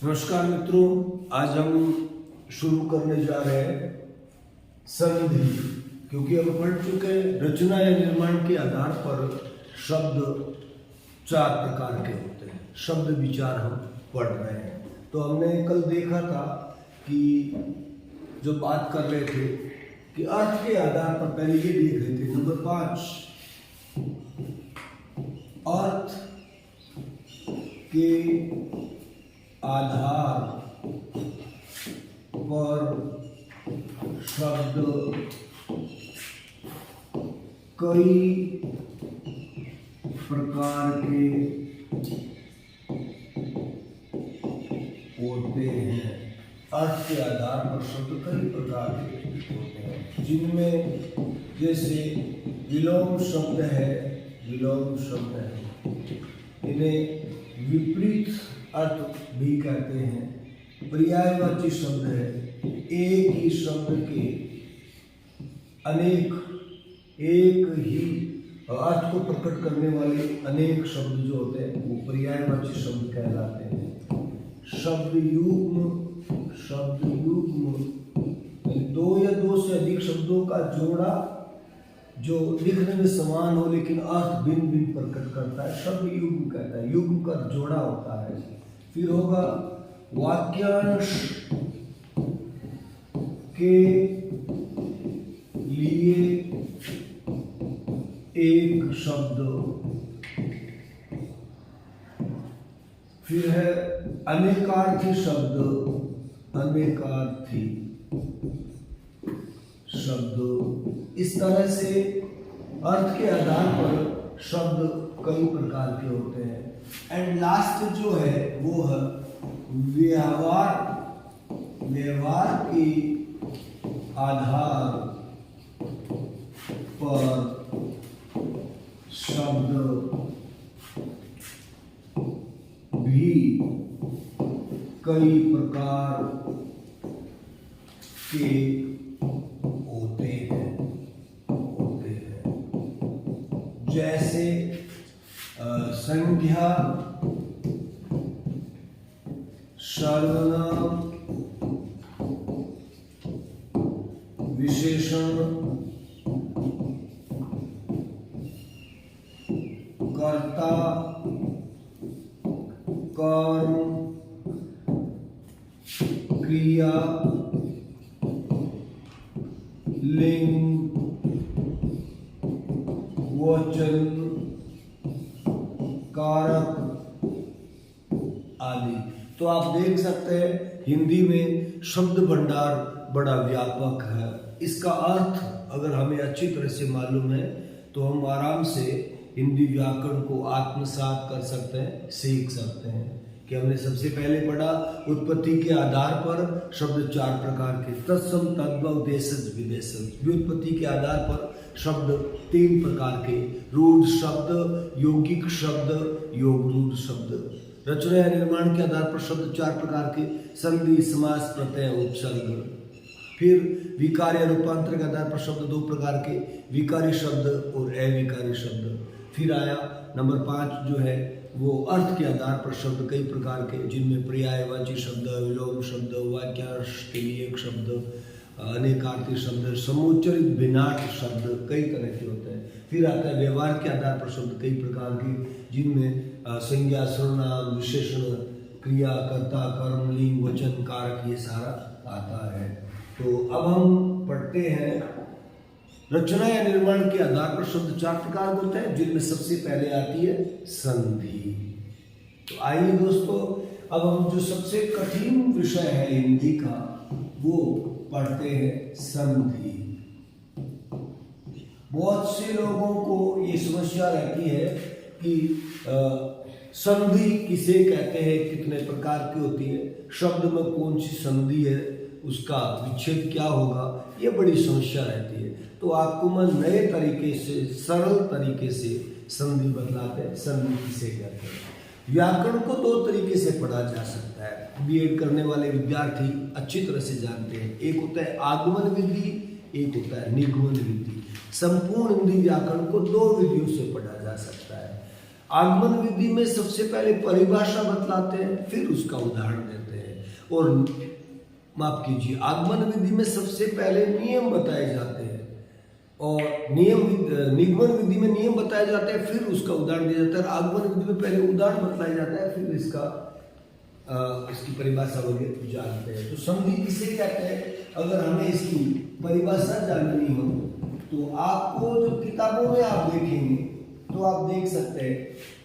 नमस्कार मित्रों, आज हम शुरू करने जा रहे हैं संधि। क्योंकि हम पढ़ चुके हैं रचना या निर्माण के आधार पर शब्द चार प्रकार के होते हैं। शब्द विचार हम पढ़ रहे हैं। तो हमने कल देखा था कि जो बात कर रहे थे कि अर्थ के आधार पर पहले ये देख रहे थे। नंबर 5, अर्थ के आधार पर शब्द कई प्रकार के होते हैं। अर्थ के आधार पर शब्द कई प्रकार के होते हैं, जिनमें जैसे विलोम शब्द है, इन्हें विपरीत अर्थ भी कहते हैं। पर्यायवाची शब्द है, एक ही शब्द के एक ही अर्थ को प्रकट करने वाले अनेक शब्द जो होते हैं वो पर्यायवाची शब्द कहलाते हैं। शब्द युग्म दो या दो से अधिक शब्दों का जोड़ा जो दिखने में समान हो लेकिन अर्थ भिन्न भिन्न प्रकट करता है, शब्द युग्म कहता है। युग्म का जोड़ा होता है। फिर होगा वाक्यांश के लिए एक शब्द। फिर है अनेकार्थी शब्द। इस तरह से अर्थ के आधार पर शब्द कई प्रकार के होते हैं। एंड लास्ट जो है वो है व्यवहार के आधार पर शब्द भी कई प्रकार के होते हैं। जैसे संज्ञा, सर्वनाम, विशेषण, कर्ता, कर्म, क्रिया, लिंग, वचन, कारक आदि। तो आप देख सकते हैं हिंदी में शब्द भंडार बड़ा व्यापक है। इसका अर्थ अगर हमें अच्छी तरह से मालूम है तो हम आराम से हिंदी व्याकरण को आत्मसात कर सकते हैं, सीख सकते हैं। कि हमने सबसे पहले पढ़ा उत्पत्ति के आधार पर शब्द चार प्रकार के, तत्सम, तद्भव, देशज, विदेशज। व्युत्पत्ति के आधार पर शब्द तीन प्रकार के, रूढ़ शब्द, यौगिक शब्द, योग रूढ़ शब्द। रचना या निर्माण के आधार पर शब्द चार प्रकार के, संधि, समास, प्रत्यय, उपसर्ग। फिर विकार या रूपांतर के आधार पर शब्द दो प्रकार के, विकारी शब्द और अविकारी शब्द। फिर आया नंबर 5 जो है वो अर्थ के आधार पर शब्द कई प्रकार के, जिनमें पर्यायवाची शब्द, विलोम शब्द, वाक्यांश के लिए एक शब्द, अनेकार्थी शब्द, समुच्चरित भिन्नार्थ शब्द कई तरह के होते हैं। फिर आता है व्यवहार के आधार पर शब्द कई प्रकार के, जिनमें संज्ञा, सर्वनाम, विशेषण, क्रिया, कर्ता, कर्म, लिंग, वचन, कारक, ये सारा आता है। तो अब हम पढ़ते हैं रचना या निर्माण के आधार पर शब्द चार प्रकार होते हैं, जिनमें सबसे पहले आती है संधि। तो आइए दोस्तों, अब हम जो सबसे कठिन विषय है हिंदी का वो पढ़ते हैं संधि। बहुत से लोगों को ये समस्या रहती है कि संधि किसे कहते हैं, कितने प्रकार की होती है, शब्द में कौन सी संधि है, उसका विच्छेद क्या होगा, ये बड़ी समस्या रहती है। तो आपको मैं नए तरीके से, सरल तरीके से संधि बतलाते हैं। संधि किसे कहते हैं। व्याकरण को दो तरीके से पढ़ा जा सकता है। बीएड करने वाले विद्यार्थी अच्छी तरह से जानते हैं। एक होता है आगमन विधि, एक होता है निगमन विधि। संपूर्ण हिंदी व्याकरण को दो विधियों से पढ़ा जा सकता है। आगमन विधि में सबसे पहले परिभाषा बतलाते हैं, फिर उसका उदाहरण देते हैं। और माफ कीजिए, आगमन विधि में सबसे पहले नियम बताए जाते हैं और निगमन विधि में नियम बताए जाते हैं, फिर उसका उदाहरण दिया जाता है। आगमन विधि में पहले उदाहरण बतलाया जाता है, फिर इसकी परिभाषा वगैरह जानते हैं। तो संधि किसे कहते हैं? अगर हमें इसकी परिभाषा जाननी हो तो आपको जो किताबों में आप देखेंगे तो आप देख सकते हैं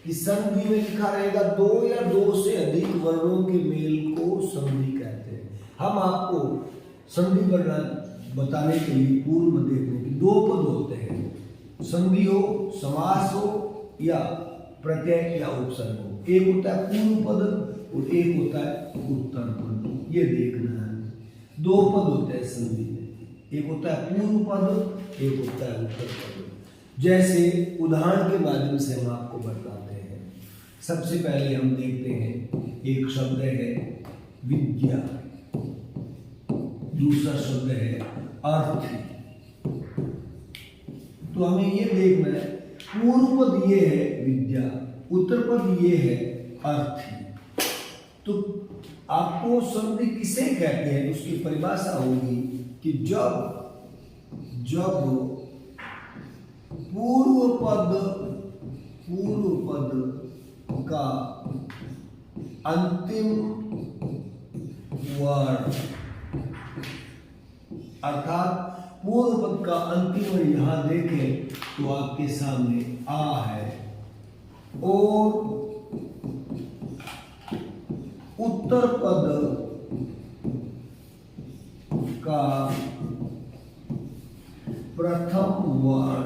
कि संधि में लिखा रहेगा 2 या 2 से अधिक वर्णों के मेल को संधि कहते हैं। हम आपको संधि बताने के लिए पूर्व में देखने की 2 पद होते हैं, संधि हो, समास हो या प्रत्यय या उपसर्ग हो। एक होता है पूर्व पद और एक होता है उत्तर पद। ये देखना है, 2 पद होते हैं संधि में, एक होता है पूर्व पद, एक होता है उत्तर पद। जैसे उदाहरण के माध्यम से हम आपको बताते हैं। सबसे पहले हम देखते हैं, एक शब्द है विद्या, दूसरा शब्द है अर्थी। तो हमें ये देखना है, पूर्व पद ये है विद्या, उत्तर पद ये है अर्थी। तो आपको संधि किसे कहते हैं उसकी परिभाषा होगी कि जब पूर्व पद का अंतिम वर्ण, अर्थात पूर्व पद का अंतिम वर्ण यहां देखें तो आपके सामने आ है और उत्तर पद का प्रथम वर्ण,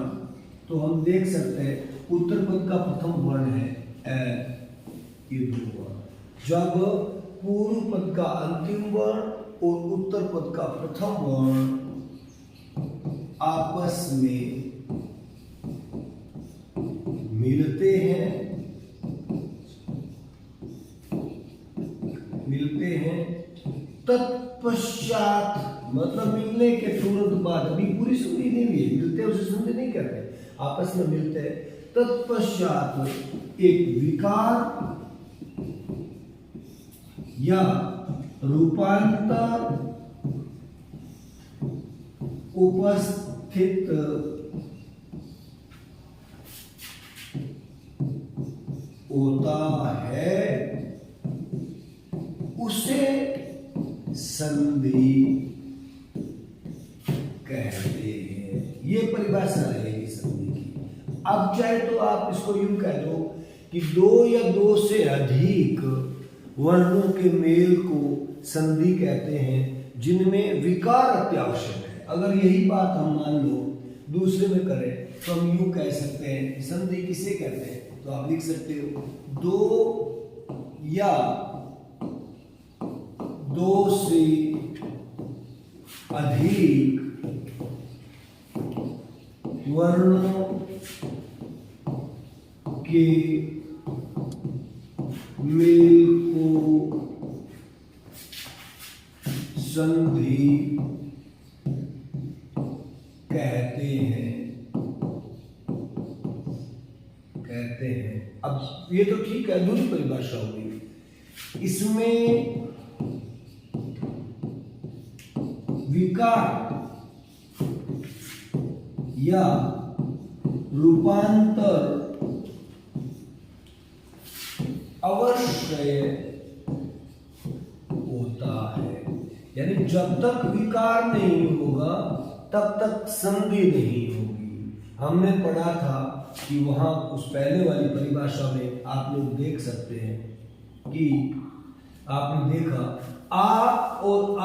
तो हम देख सकते हैं उत्तर पद का प्रथम वर्ण है ए। ये 2 वर्ण। जब पूर्व पद का अंतिम वर्ण और उत्तर पद का प्रथम वर्ण आपस में मिलते हैं तत्पश्चात, मतलब मिलने के तुरंत बाद, अभी पूरी संधि नहीं हुई, मिलते उसे संधि नहीं कहते, आपस में मिलते हैं। तत्पश्चात एक विकार या रूपांतर उपस्थित होता है, उसे संधि कहते हैं। ये परिभाषा रहेगी संधि की। अब चाहे तो आप इसको यूं कह दो कि 2 या 2 से अधिक वर्णों के मेल को संधि कहते हैं जिनमें विकार अत्यावश्यक है। अगर यही बात हम मान लो दूसरे में करें तो हम यूं कह सकते हैं कि संधि किसे कहते हैं, तो आप लिख सकते हो 2 या 2 से अधिक वर्णों के मेल को संधि कहते हैं। अब ये तो ठीक है, दूसरी परिभाषा होगी। इसमें विकार या रूपांतर अवश्य होता है, यानी जब तक विकार नहीं होगा तब तक संधि नहीं होगी। हमने पढ़ा था कि वहां उस पहले वाली परिभाषा में आप लोग देख सकते हैं कि आपने देखा आ और अ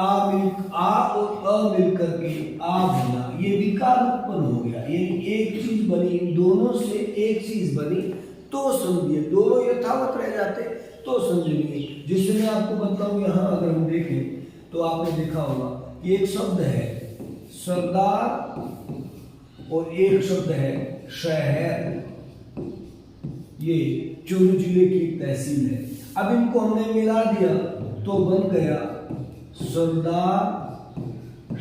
मिलकर के आ बना, ये विकार उत्पन्न हो गया, यानी एक चीज बनी, इन दोनों से एक चीज बनी तो संधि, दोनों यथावत रह जाते तो संधि नहीं। जिससे मैं आपको बताऊं, यहां अगर हम देखें तो आपने देखा होगा कि एक शब्द है सरदार और एक शब्द है शहर, ये चूरू जिले की एक तहसील है। अब इनको हमने मिला दिया तो बन गया सरदार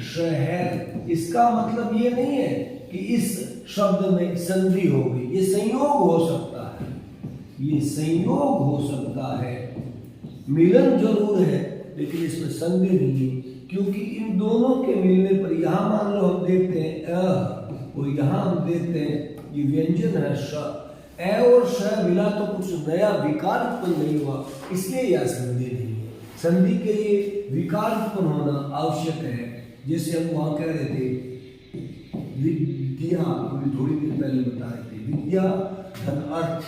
शहर। इसका मतलब ये नहीं है कि इस शब्द में संधि होगी, ये संयोग हो सकता है, ये संयोग हो सकता है, मिलन जरूर है लेकिन इसमें संधि नहीं है, क्योंकि इन दोनों के मिलने पर यहाँ मान लो हम देखते हैं अ और यहाँ हम देखते हैं ये व्यंजन है श, ए और श मिला तो कुछ नया विकार उत्पन्न नहीं हुआ, इसलिए यह संधि नहीं है। संधि के लिए विकार उत्पन्न होना आवश्यक है। जैसे हम वहां कह रहे थे विद्या, थोड़ी देर पहले बता रहे थे विद्या धन अर्थ,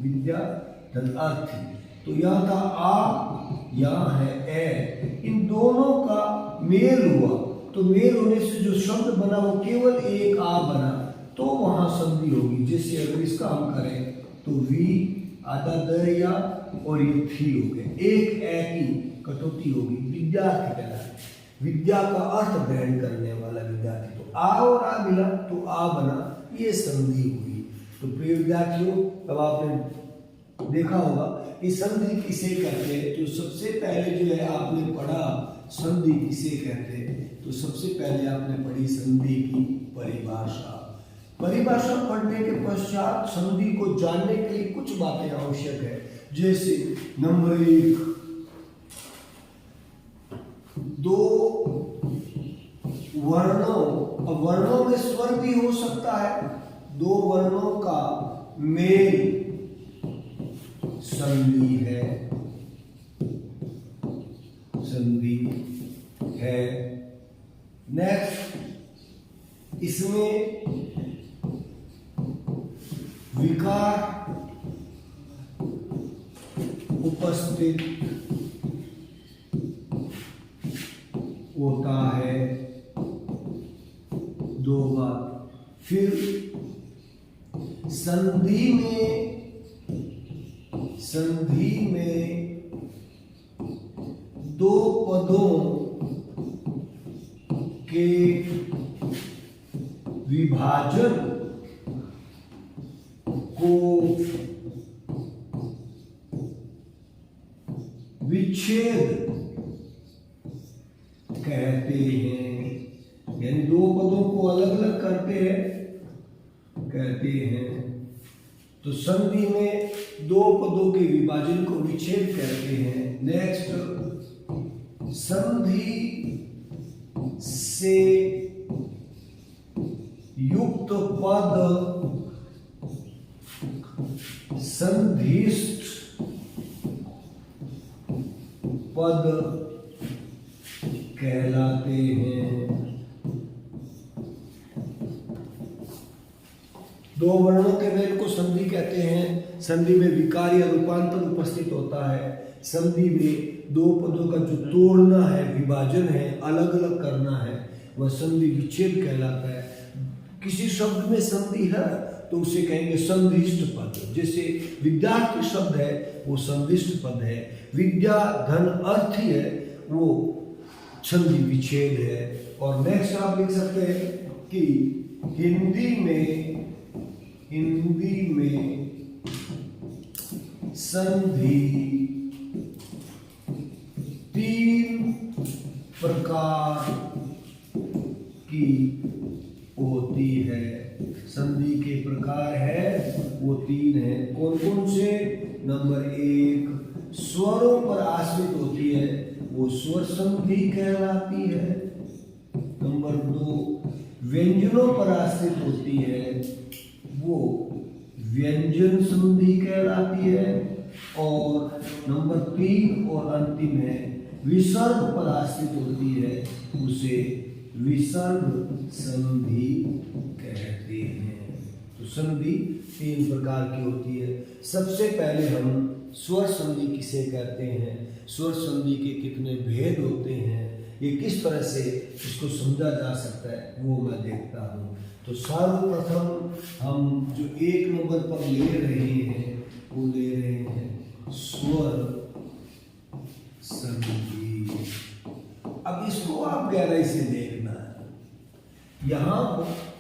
विद्या धन अर्थ, तो यहाँ था आ, यहाँ है ए, इन दोनों का मेल हुआ, तो मेल होने से जो शब्द बना वो केवल एक आ बना, तो वहां संधि होगी। जैसे अगर इसका हम करें तो वी आधा द या और ये थी हो गए, एक ए की कटौती होगी, विद्यार्थी कहलाए, विद्या का अर्थ ग्रहण करने वाला विद्यार्थी, तो आ और आ मिला तो आ बना, ये संधि हुई। तो प्रिय विद्यार्थियों, अब आपने देखा होगा कि संधि किसे कहते हैं। तो सबसे पहले जो है आपने पढ़ा संधि किसे कहते हैं, तो सबसे पहले आपने पढ़ी संधि की परिभाषा। परिभाषा पढ़ने के पश्चात संधि को जानने के लिए कुछ बातें आवश्यक है। जैसे नंबर 1, दो वर्णों, अब वर्णों में स्वर भी हो सकता है, दो वर्णों का मेल संधि है, संधि है। नेक्स्ट, इसमें विकार उपस्थित होता है, दो बार। फिर संधि में दो पदों के विभाजन को विच्छेद कहते हैं, यानी दो पदों को अलग अलग करते हैं, कहते हैं। तो संधि में दो पदों के विभाजन को विच्छेद कहते हैं। नेक्स्ट, संधि से युक्त पद संधिष्ठ पद कहलाते हैं। दो वर्णों के मेल को संधि कहते हैं। संधि में विकार या रूपांतर उपस्थित होता है। संधि में दो पदों का जो तोड़ना है, विभाजन है, अलग अलग करना है, वह संधि विच्छेद कहलाता है। किसी शब्द में संधि है तो उसे कहेंगे संधिष्ठ पद। जैसे विद्यार्थी शब्द है वो संधिष्ठ पद है, विद्या धन अर्थ ही है वो संधि विच्छेद है। और नेक्स्ट आप लिख सकते हैं कि हिंदी में संधि 3 प्रकार की होती है। संधि के प्रकार है वो 3 है। कौन कौन से? नंबर 1, स्वरों पर आश्रित होती है, वो स्वर संधि कहलाती है। नंबर 2, व्यंजनों पर आश्रित होती है, वो व्यंजन संधि कहलाती है। और नंबर 3 और अंतिम है, विसर्ग पर आश्रित होती है, उसे विसर्ग संधि कहते हैं। तो संधि 3 प्रकार की होती है। सबसे पहले हम स्वर संधि किसे कहते हैं, स्वर संधि के कितने भेद होते हैं, ये किस तरह से इसको समझा जा सकता है, वो मैं देखता हूँ। तो सर्वप्रथम हम जो 1 नंबर पर ले रहे हैं वो ले रहे हैं स्वर संधि। अब इसको आप गहराई से देखना है। यहाँ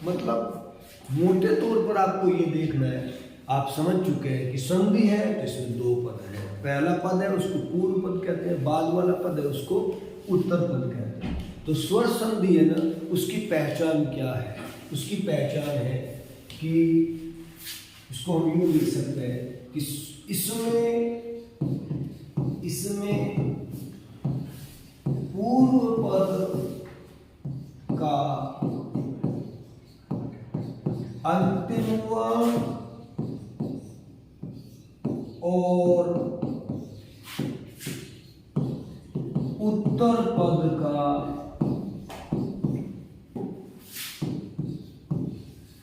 मतलब मोटे तौर पर आपको ये देखना है, आप समझ चुके हैं कि संधि है तो इसमें 2 पद है। पहला पद है उसको पूर्व पद कहते हैं, बाद वाला पद है उसको उत्तर पद कहते हैं। तो स्वर संधि है ना, उसकी पहचान क्या है? उसकी पहचान है कि इसको हम यूं लिख सकते हैं कि इसमें पूर्व पद का अंतिम वर्ण और उत्तर पद का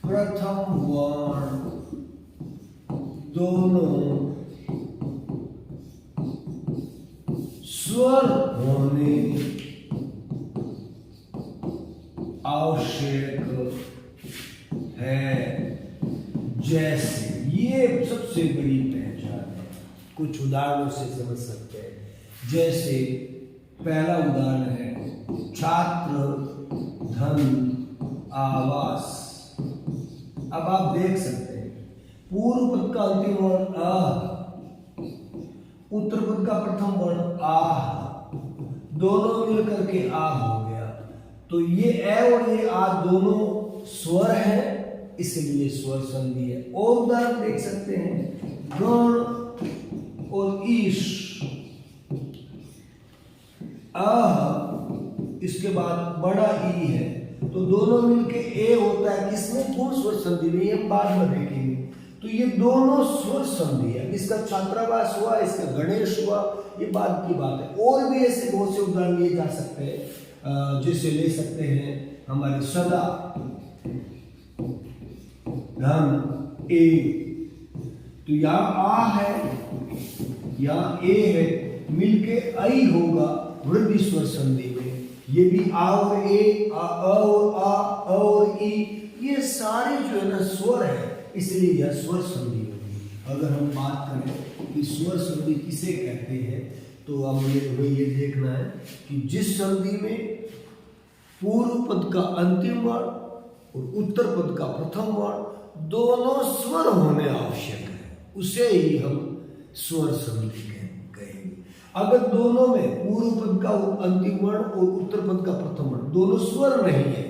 प्रथम वर्ण दोनों स्वर होने आवश्यक है। जैसे, ये सबसे बड़ी पहचान है, कुछ उदाहरणों से समझ सकते हैं। जैसे पहला उदाहरण है छात्र, धन, आवास। अब आप देख सकते हैं पूर्व पद का अंतिम वर्ण अ, उत्तर पद का प्रथम वर्ण आ, दोनों मिलकर के आ हो गया। तो ये ए और ये आ दोनों स्वर है, इसलिए स्वर संधि है। और उदाहरण देख सकते हैं गण और ईश, इसके बाद बड़ा ई है, तो दोनों मिलके ए होता है। किसमें? गुण स्वर संधि में, हम बाद में देखेंगे। तो ये दोनों स्वर संधि है। इसका छात्रावास हुआ, इसका गणेश हुआ, ये बाद की बात है। और भी ऐसे बहुत से उदाहरण लिए जा सकते हैं, जैसे ले सकते हैं हमारे सदा, धन, ए। तो यहाँ आ है, यहाँ ए है, मिलके आई होगा वृद्धि स्वर संधि में। ये भी आ और ए, आ और आ, और ई, ये सारे जो है ना स्वर है, इसलिए यह स्वर संधि होगी। अगर हम बात करें कि स्वर संधि किसे कहते हैं, तो अब हमें ये देखना है कि जिस संधि में पूर्व पद का अंतिम वर्ण और उत्तर पद का प्रथम वर्ण दोनों स्वर होने आवश्यक है, उसे ही हम स्वर संधि कहेंगे। अगर दोनों में पूर्व पद का अंतिम वर्ण और उत्तर पद का प्रथम वर्ण दोनों स्वर नहीं है,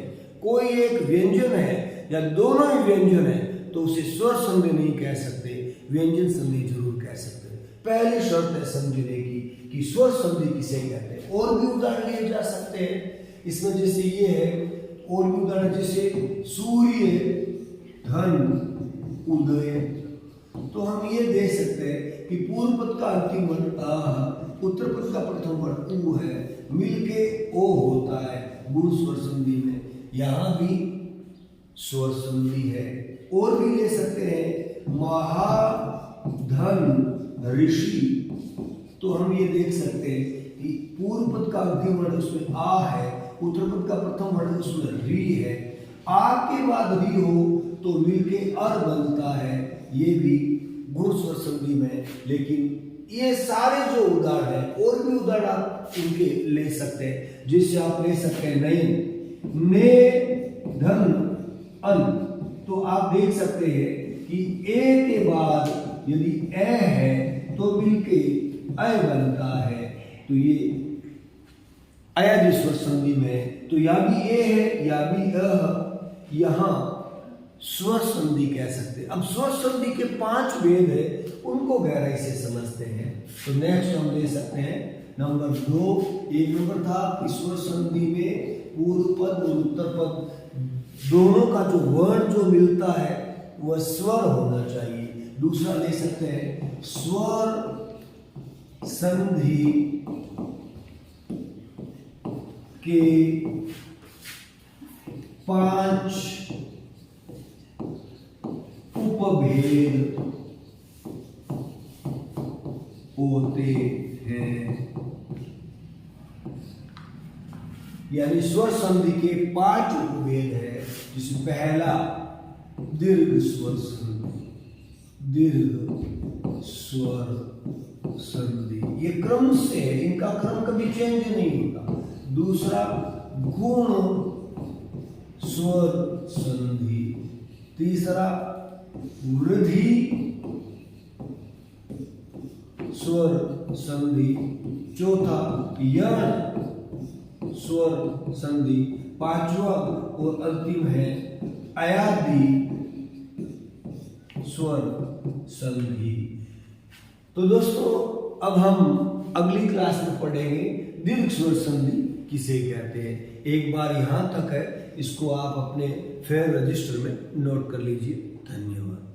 कोई एक व्यंजन है या दोनों ही व्यंजन है, तो उसे स्वर संधि नहीं कह सकते, व्यंजन संधि जरूर कह सकते हैं। पहली शर्त है समझने की कि स्वर संधि किसे कहते हैं। और भी उदाहरण लिए जा सकते हैं इसमें, जैसे ये है, और भी उदाहरण जैसे सूर्य, धन, उदय। तो हम ये देख सकते हैं कि पूर्व पद का अंतिम वर्ण आ, उत्तर पद का प्रथम वर्ण उ है, मिलके ओ होता है गुण स्वर संधि में। यहाँ भी स्वर संधि है। और भी ले सकते हैं महा, धन, ऋषि। तो हम ये देख सकते हैं कि पूर्व पद का अंतिम वर्ण उसमें आ है, उत्तर पद का प्रथम वर्ण उसमें री है। आ के बाद री हो तो मिलके अर बनता है, ये भी गुण स्वर संधि में। लेकिन ये सारे जो उदाहरण है, और भी उदाहरण आप इनके ले सकते हैं, जिससे आप ले सकते हैं ने, धन, अन। तो आप देख सकते हैं कि ए के बाद यदि ए है तो मिलके अय बनता है, तो ये अयादि स्वर संधि में। तो या भी ए है या भी अ, यहाँ स्वर संधि कह सकते हैं। अब स्वर संधि के 5 भेद है, उनको गहराई से समझते हैं। तो नेक्स्ट हम ले सकते हैं नंबर 2। एक नंबर था कि स्वर संधि में पूर्व पद और उत्तर पद दोनों का जो वर्ण जो मिलता है वह स्वर होना चाहिए। दूसरा ले सकते हैं स्वर संधि के 5 उपभेद होते हैं। यानी स्वर संधि के 5 उपभेद है, जिसमें पहला दीर्घ स्वर संधि, दीर्घ स्वर संधि, ये क्रम से है, इनका क्रम कभी चेंज नहीं होता। दूसरा गुण स्वर संधि, तीसरा वृद्धि स्वर संधि, चौथा यण स्वर संधि, पांचवा और अंतिम है अयादि स्वर संधि। तो दोस्तों अब हम अगली क्लास में पढ़ेंगे दीर्घ स्वर संधि किसे कहते हैं। एक बार यहाँ तक है, इसको आप अपने फेयर रजिस्टर में नोट कर लीजिए। धन्यवाद।